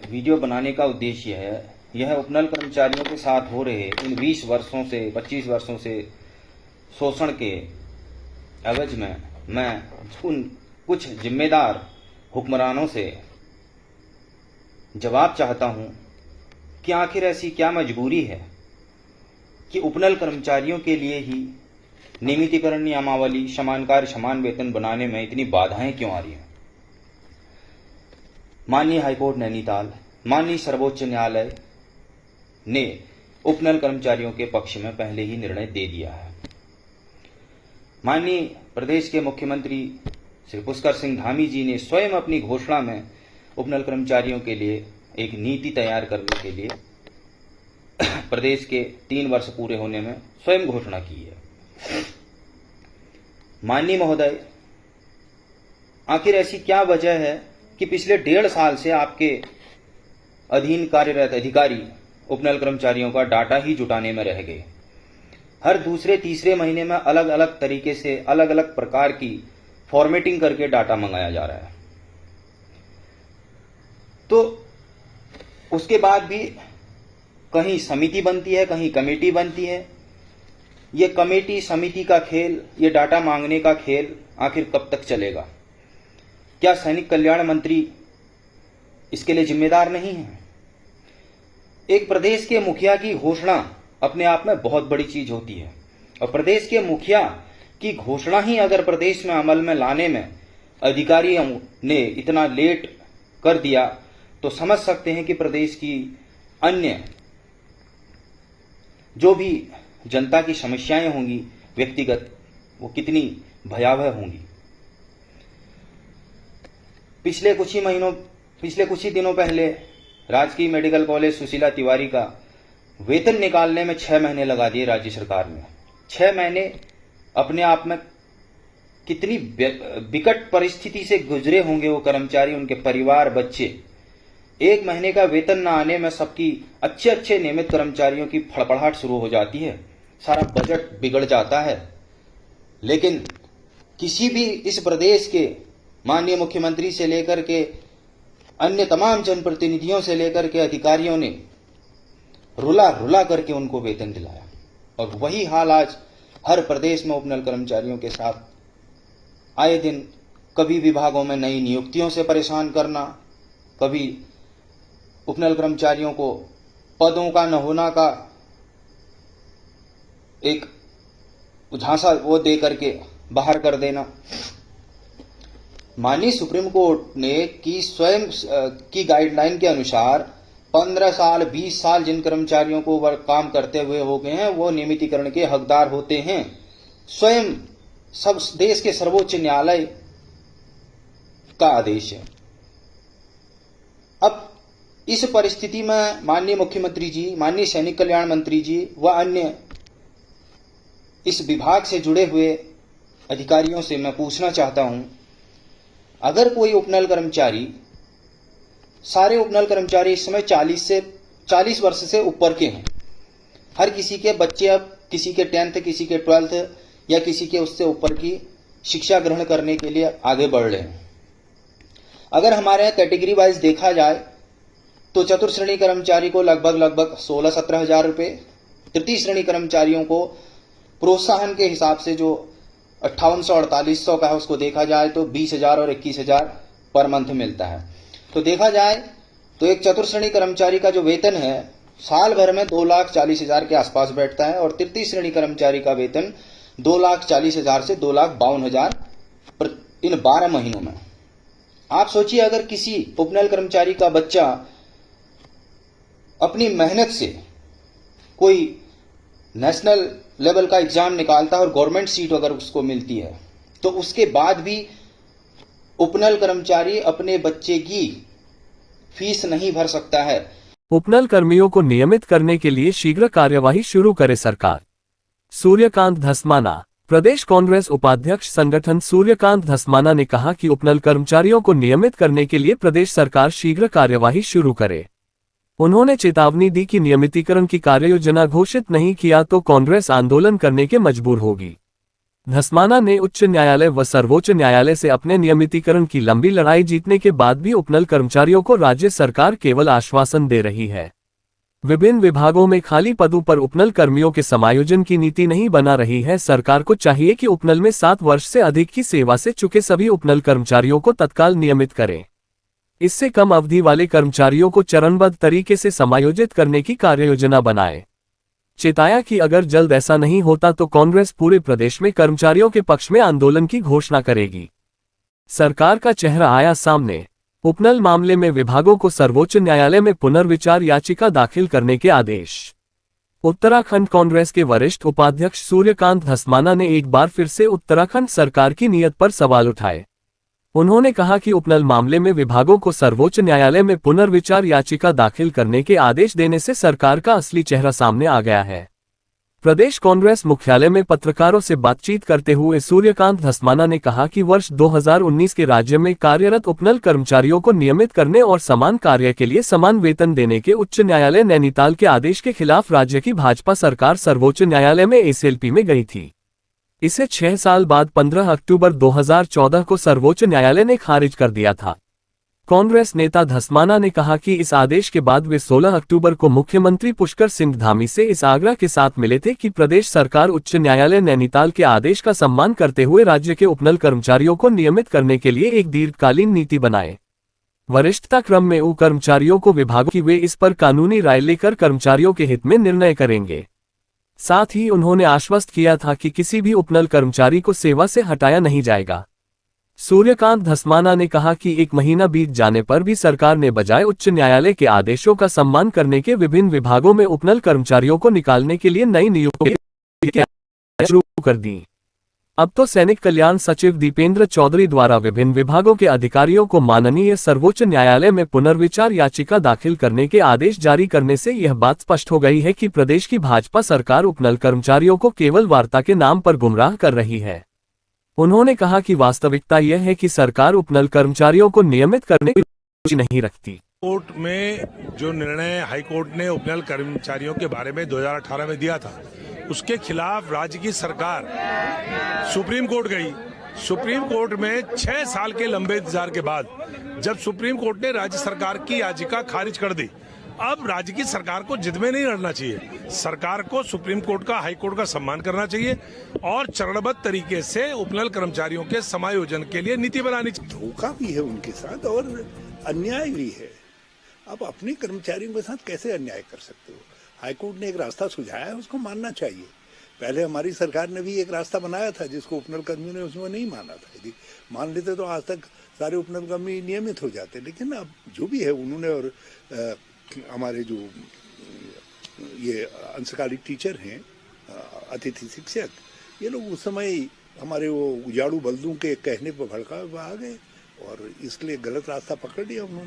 Video बनाने का उद्देश्य है यह उपनल कर्मचारियों के साथ हो रहे इन 20 वर्षों से 25 वर्षों से शोषण के एवज में मैं उन कुछ जिम्मेदार हुक्मरानों से जवाब चाहता हूं कि आखिर ऐसी क्या मजबूरी है कि उपनल कर्मचारियों के लिए ही नियमितीकरण नियमावली समान कार्य समान वेतन बनाने में इतनी बाधाएं क्यों आ रही हैं। माननीय हाईकोर्ट नैनीताल, माननीय सर्वोच्च न्यायालय ने उपनल कर्मचारियों के पक्ष में पहले ही निर्णय दे दिया है। माननीय प्रदेश के मुख्यमंत्री श्री पुष्कर सिंह धामी जी ने स्वयं अपनी घोषणा में उपनल कर्मचारियों के लिए एक नीति तैयार करने के लिए प्रदेश के 3 वर्ष पूरे होने में स्वयं घोषणा की है। माननीय महोदय, आखिर ऐसी क्या वजह है कि पिछले 1.5 साल से आपके अधीन कार्यरत अधिकारी उपनल कर्मचारियों का डाटा ही जुटाने में रह गए। हर दूसरे तीसरे महीने में अलग अलग तरीके से अलग अलग प्रकार की फॉर्मेटिंग करके डाटा मंगाया जा रहा है। तो उसके बाद भी कहीं समिति बनती है, कहीं कमेटी बनती है। ये कमेटी समिति का खेल, ये डाटा मांगने का खेल आखिर कब तक चलेगा? क्या सैनिक कल्याण मंत्री इसके लिए जिम्मेदार नहीं है? एक प्रदेश के मुखिया की घोषणा अपने आप में बहुत बड़ी चीज होती है, और प्रदेश के मुखिया की घोषणा ही अगर प्रदेश में अमल में लाने में अधिकारियों ने इतना लेट कर दिया तो समझ सकते हैं कि प्रदेश की अन्य जो भी जनता की समस्याएं होंगी व्यक्तिगत, वो कितनी भयावह होंगी। पिछले कुछ ही दिनों पहले राजकीय मेडिकल कॉलेज सुशीला तिवारी का वेतन निकालने में 6 महीने लगा दिए राज्य सरकार ने। 6 महीने अपने आप में कितनी विकट परिस्थिति से गुजरे होंगे वो कर्मचारी, उनके परिवार, बच्चे। 1 महीने का वेतन न आने में सबकी अच्छे नियमित कर्मचारियों की फड़फड़ाहट शुरू हो जाती है, सारा बजट बिगड़ जाता है। लेकिन किसी भी इस प्रदेश के माननीय मुख्यमंत्री से लेकर के अन्य तमाम जनप्रतिनिधियों से लेकर के अधिकारियों ने रुला करके उनको वेतन दिलाया, और वही हाल आज हर प्रदेश में उपनल कर्मचारियों के साथ आए दिन कभी विभागों में नई नियुक्तियों से परेशान करना, कभी उपनल कर्मचारियों को पदों का न होना का एक झांसा वो दे करके बाहर कर देना। माननीय सुप्रीम कोर्ट ने की स्वयं की गाइडलाइन के अनुसार 15 साल 20 साल जिन कर्मचारियों को काम करते हुए हो गए हैं वो नियमितीकरण के हकदार होते हैं। स्वयं सब देश के सर्वोच्च न्यायालय का आदेश है। अब इस परिस्थिति में माननीय मुख्यमंत्री जी, माननीय सैनिक कल्याण मंत्री जी व अन्य इस विभाग से जुड़े हुए अधिकारियों से मैं पूछना चाहता हूं, अगर कोई उपनल कर्मचारी, सारे उपनल कर्मचारी इस समय 40 वर्ष से ऊपर के हैं, हर किसी के बच्चे अब किसी के 10th, किसी के 12th या किसी के उससे ऊपर की शिक्षा ग्रहण करने के लिए आगे बढ़ रहे हैं। अगर हमारे यहाँ कैटेगरी वाइज देखा जाए तो चतुर्थ श्रेणी कर्मचारी को लगभग 16-17 हजार रुपये, तृतीय श्रेणी कर्मचारियों को प्रोत्साहन के हिसाब से जो 5800-4800 का है उसको देखा जाए तो 20,000 और 21,000 पर मंथ मिलता है। तो देखा जाए तो एक चतुर्थ श्रेणी कर्मचारी का जो वेतन है साल भर में 2,40,000 के आसपास बैठता है, और तृतीय श्रेणी कर्मचारी का वेतन 2,40,000 से 2,52,000 इन 12 महीनों में। आप सोचिए, अगर किसी उपनल कर्मचारी का बच्चा अपनी मेहनत से कोई नेशनल लेवल का एग्जाम निकालता है और गवर्नमेंट सीट अगर उसको मिलती है, तो उसके बाद भी उपनल कर्मचारी अपने बच्चे की फीस नहीं भर सकता है। उपनल कर्मियों को नियमित करने के लिए शीघ्र कार्यवाही शुरू करे सरकार। सूर्यकांत धस्माना, प्रदेश कांग्रेस उपाध्यक्ष संगठन सूर्यकांत धस्माना ने कहा कि उपनल कर्मचारियों को नियमित करने के लिए प्रदेश सरकार शीघ्र कार्यवाही शुरू करे। उन्होंने चेतावनी दी कि नियमितीकरण की कार्ययोजना घोषित नहीं किया तो कांग्रेस आंदोलन करने के मजबूर होगी। धस्माना ने उच्च न्यायालय व सर्वोच्च न्यायालय से अपने नियमितीकरण की लंबी लड़ाई जीतने के बाद भी उपनल कर्मचारियों को राज्य सरकार केवल आश्वासन दे रही है। विभिन्न विभागों में खाली पदों पर उपनल कर्मियों के समायोजन की नीति नहीं बना रही है। सरकार को चाहिए कि उपनल में 7 वर्ष से अधिक की सेवा से चुके सभी उपनल कर्मचारियों को तत्काल नियमित करें। इससे कम अवधि वाले कर्मचारियों को चरणबद्ध तरीके से समायोजित करने की कार्ययोजना बनाए। चेताया कि अगर जल्द ऐसा नहीं होता तो कांग्रेस पूरे प्रदेश में कर्मचारियों के पक्ष में आंदोलन की घोषणा करेगी। सरकार का चेहरा आया सामने। उपनल मामले में विभागों को सर्वोच्च न्यायालय में पुनर्विचार याचिका दाखिल करने के आदेश। उत्तराखंड कांग्रेस के वरिष्ठ उपाध्यक्ष सूर्यकांत धस्माना ने एक बार फिर से उत्तराखंड सरकार की नीयत पर सवाल उठाए। उन्होंने कहा कि उपनल मामले में विभागों को सर्वोच्च न्यायालय में पुनर्विचार याचिका दाखिल करने के आदेश देने से सरकार का असली चेहरा सामने आ गया है। प्रदेश कांग्रेस मुख्यालय में पत्रकारों से बातचीत करते हुए सूर्यकांत धस्माना ने कहा कि वर्ष 2019 के राज्य में कार्यरत उपनल कर्मचारियों को नियमित करने और समान कार्य के लिए समान वेतन देने के उच्च न्यायालय नैनीताल के आदेश के खिलाफ राज्य की भाजपा सरकार सर्वोच्च न्यायालय में एसएलपी में गई थी। इसे 6 साल बाद 15 अक्टूबर 2014 को सर्वोच्च न्यायालय ने खारिज कर दिया था। कांग्रेस नेता धस्माना ने कहा कि इस आदेश के बाद वे 16 अक्टूबर को मुख्यमंत्री पुष्कर सिंह धामी से इस आग्रह के साथ मिले थे कि प्रदेश सरकार उच्च न्यायालय नैनीताल के आदेश का सम्मान करते हुए राज्य के उपनल कर्मचारियों को नियमित करने के लिए एक दीर्घकालीन नीति बनाए। वरिष्ठता क्रम में उ कर्मचारियों को विभागों की वे इस पर कानूनी राय लेकर कर्मचारियों के हित में निर्णय करेंगे। साथ ही उन्होंने आश्वस्त किया था कि किसी भी उपनल कर्मचारी को सेवा से हटाया नहीं जाएगा। सूर्यकांत धस्माना ने कहा कि 1 महीना बीत जाने पर भी सरकार ने बजाय उच्च न्यायालय के आदेशों का सम्मान करने के विभिन्न विभागों में उपनल कर्मचारियों को निकालने के लिए नई नियुक्तियां शुरू कर दी। अब तो सैनिक कल्याण सचिव दीपेंद्र चौधरी द्वारा विभिन्न विभागों के अधिकारियों को माननीय सर्वोच्च न्यायालय में पुनर्विचार याचिका दाखिल करने के आदेश जारी करने से यह बात स्पष्ट हो गई है कि प्रदेश की भाजपा सरकार उपनल कर्मचारियों को केवल वार्ता के नाम पर गुमराह कर रही है। उन्होंने कहा कि वास्तविकता यह है कि सरकार उपनल कर्मचारियों को नियमित करने की रुचि नहीं रखती। कोर्ट में जो निर्णय हाईकोर्ट ने उपनल कर्मचारियों के बारे में 2018 में दिया था, उसके खिलाफ राज्य की सरकार सुप्रीम कोर्ट गई। सुप्रीम कोर्ट में 6 साल के लंबे इंतजार के बाद जब सुप्रीम कोर्ट ने राज्य सरकार की याचिका खारिज कर दी, अब राज्य की सरकार को जिद में नहीं लड़ना चाहिए। सरकार को सुप्रीम कोर्ट का, हाई कोर्ट का सम्मान करना चाहिए और चरणबद्ध तरीके से उपनल कर्मचारियों के समायोजन के लिए नीति बनानी चाहिए। धोखा भी है उनके साथ और अन्याय भी है। अब अपने कर्मचारियों के साथ कैसे अन्याय कर सकते हो? हाईकोर्ट ने एक रास्ता सुझाया है, उसको मानना चाहिए। पहले हमारी सरकार ने भी एक रास्ता बनाया था जिसको उपनल कर्मियों ने उसमें नहीं माना था। यदि मान लेते तो आज तक सारे उपनल कर्मी नियमित हो जाते। लेकिन अब जो भी है उन्होंने, और हमारे जो ये अंशकालिक टीचर हैं, अतिथि शिक्षक, ये लोग उस समय हमारे वो उजाड़ू बल्दों के कहने पर भड़का आ गए और इसलिए गलत रास्ता पकड़ लिया उन्होंने।